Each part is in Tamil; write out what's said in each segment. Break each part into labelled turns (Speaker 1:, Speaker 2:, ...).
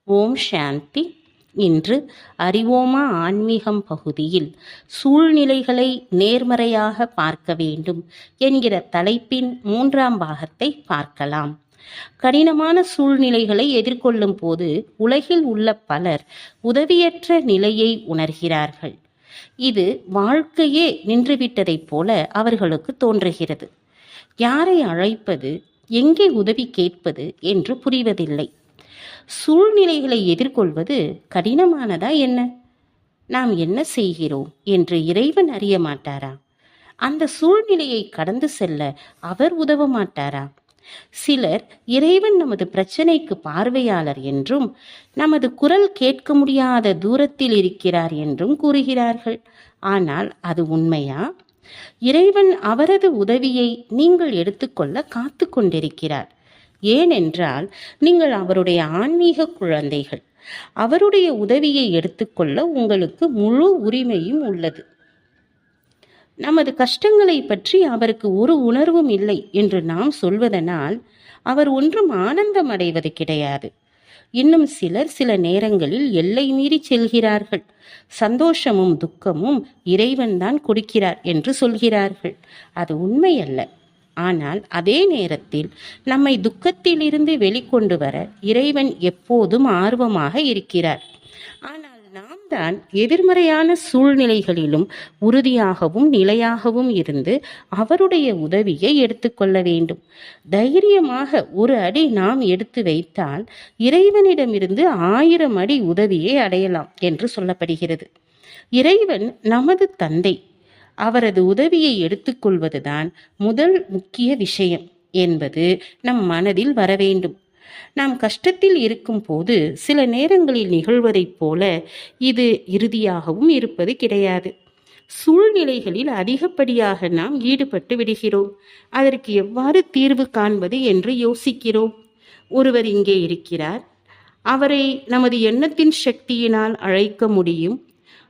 Speaker 1: ஓம் சாந்தி. இன்று அறிவோமா ஆன்மீகம் பகுதியில் சூழ்நிலைகளை நேர்மறையாக பார்க்க வேண்டும் என்கிற தலைப்பின் 3ஆம் பாகத்தை பார்க்கலாம். கடினமான சூழ்நிலைகளை எதிர்கொள்ளும் போது உலகில் உள்ள பலர் உதவியற்ற நிலையை உணர்கிறார்கள். இது வாழ்க்கையே நின்றுவிட்டதைப் போல அவர்களுக்கு தோன்றுகிறது. யாரை அழைப்பது, எங்கே உதவி கேட்பது என்று புரிவதில்லை. சூழ்நிலைகளை எதிர்கொள்வது கடினமானதா என்ன? நாம் என்ன செய்கிறோம் என்று இறைவன் அறிய மாட்டாரா? அந்த சூழ்நிலையை கடந்து செல்ல அவர் உதவ மாட்டாரா? சிலர் இறைவன் நமது பிரச்சனைக்கு பார்வையாளர் என்றும் நமது குரல் கேட்க முடியாத தூரத்தில் இருக்கிறார் என்றும் கூறுகிறார்கள். ஆனால் அது உண்மையா? இறைவன் அவரது உதவியை நீங்கள் எடுத்துக்கொள்ள காத்து கொண்டிருக்கிறார். ஏனென்றால் நீங்கள் அவருடைய ஆன்மீக குழந்தைகள். அவருடைய உதவியை எடுத்துக்கொள்ள உங்களுக்கு முழு உரிமையும் உள்ளது. நமது கஷ்டங்களை பற்றி அவருக்கு ஒரு உணர்வும் இல்லை என்று நாம் சொல்வதனால் அவர் ஒன்றும் ஆனந்தம் அடைவது கிடையாது. இன்னும் சிலர் சில நேரங்களில் எல்லை மீறி செல்கிறார்கள். சந்தோஷமும் துக்கமும் இறைவன்தான் கொடுக்கிறார் என்று சொல்கிறார்கள். அது உண்மையல்ல. ஆனால் அதே நேரத்தில் நம்மை துக்கத்திலிருந்து வெளிக்கொண்டு வர இறைவன் எப்போதும் ஆர்வமாக இருக்கிறார். ஆனால் நாம் தான் எதிர்மறையான சூழ்நிலைகளிலும் உறுதியாகவும் நிலையாகவும் இருந்து அவருடைய உதவியை எடுத்துக்கொள்ள வேண்டும். தைரியமாக ஒரு அடி நாம் எடுத்து வைத்தால் இறைவனிடமிருந்து 1000 அடி உதவியை அடையலாம் என்று சொல்லப்படுகிறது. இறைவன் நமது தந்தை. அவரது உதவியை எடுத்துக்கொள்வதுதான் முதல் முக்கிய விஷயம் என்பது நம் மனதில் வர வேண்டும். நாம் கஷ்டத்தில் இருக்கும் போது சில நேரங்களில் நிகழ்வதைப் போல இது இறுதியாகவும் இருப்பது கிடையாது. சூழ்நிலைகளில் அதிகப்படியாக நாம் ஈடுபட்டு விடுகிறோம். அதற்கு எவ்வாறு தீர்வு காண்பது என்று யோசிக்கிறோம். ஒருவர் இங்கே இருக்கிறார். அவரை நமது எண்ணத்தின் சக்தியினால் அழைக்க முடியும்.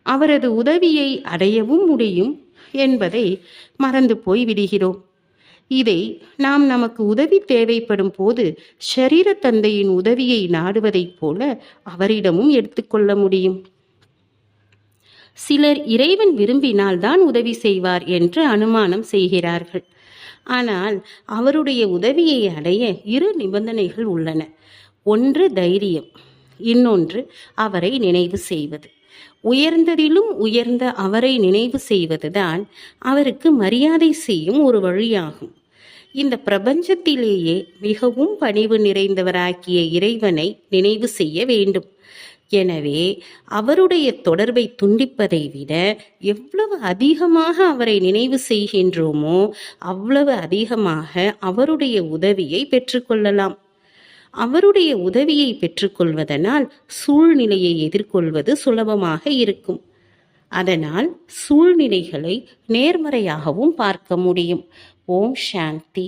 Speaker 1: அவரது உதவியை அடையவும் முடியும் என்பதை மறந்து போய் விடுகிறோம். இதை நாம் நமக்கு உதவி தேவைப்படும் போது ஷரீர தந்தையின் உதவியை நாடுவதைப் போல அவரிடமும் எடுத்துக்கொள்ள முடியும். சிலர் இறைவன் விரும்பினால் தான் உதவி செய்வார் என்று அனுமானம் செய்கிறார்கள். ஆனால் அவருடைய உதவியை அடைய 2 நிபந்தனைகள் உள்ளன. ஒன்று தைரியம், இன்னொன்று அவரை நினைவு செய்வது. உயர்ந்ததிலும் உயர்ந்த அவரை நினைவு செய்வதுதான் அவருக்கு மரியாதை செய்யும் ஒரு வழியாகும். இந்த பிரபஞ்சத்திலேயே மிகவும் பணிவு நிறைந்தவராக்கிய இறைவனை நினைவு செய்ய வேண்டும். எனவே அவருடைய தொடர்பை துண்டிப்பதை விட எவ்வளவு அதிகமாக அவரை நினைவு செய்கின்றோமோ அவ்வளவு அதிகமாக அவருடைய உதவியை பெற்றுக்கொள்ளலாம். அவருடைய உதவியை பெற்றுக்கொள்வதனால் சூழ்நிலையை எதிர்கொள்வது சுலபமாக இருக்கும். அதனால் சூழ்நிலைகளை நேர்மறையாகவும் பார்க்க முடியும். ஓம் சாந்தி.